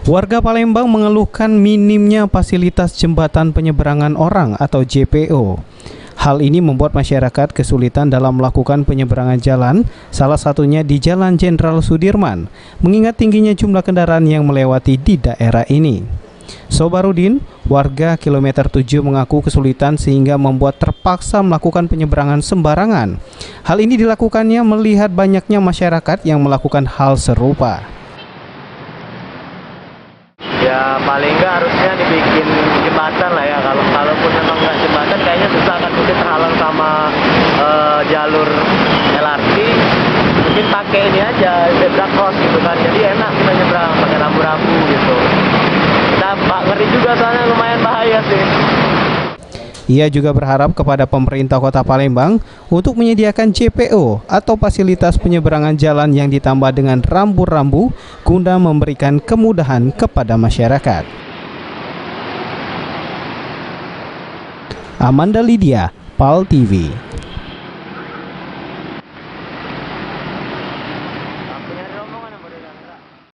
Warga Palembang mengeluhkan minimnya fasilitas jembatan penyeberangan orang atau JPO. Hal ini membuat masyarakat kesulitan dalam melakukan penyeberangan jalan, salah satunya di Jalan Jenderal Sudirman, mengingat tingginya jumlah kendaraan yang melewati di daerah ini. Sobarudin, warga kilometer 7 mengaku kesulitan sehingga membuat terpaksa melakukan penyeberangan sembarangan. Hal ini dilakukannya melihat banyaknya masyarakat yang melakukan hal serupa. Ya paling nggak harusnya dibikin jembatan lah ya. Kalaupun memang nggak jembatan kayaknya susah kan, mungkin terhalang sama jalur LRT. Mungkin pakai ini aja zebra cross gitu kan, jadi enak kita nyebrang pakai rambu-rambu gitu. Kita ngeri juga soalnya lumayan bahaya sih. Ia juga berharap kepada pemerintah Kota Palembang untuk menyediakan JPO atau fasilitas penyeberangan jalan yang ditambah dengan rambu-rambu guna memberikan kemudahan kepada masyarakat. Amanda Lydia, PAL TV.